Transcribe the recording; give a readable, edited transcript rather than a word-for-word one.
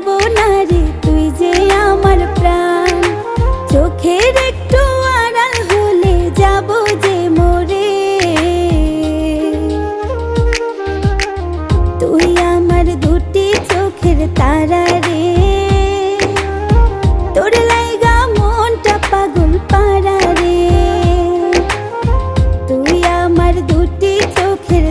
ভুলবো না রে, তুই যে আমার প্রাণ। চোখের একটু আড়াল হলে যাব যে মরে। তুই আমার দুটি চোখের তারা রে, তোর লাইগা মনটা পাগল পারা রে। তুই আমার দুটি চোখের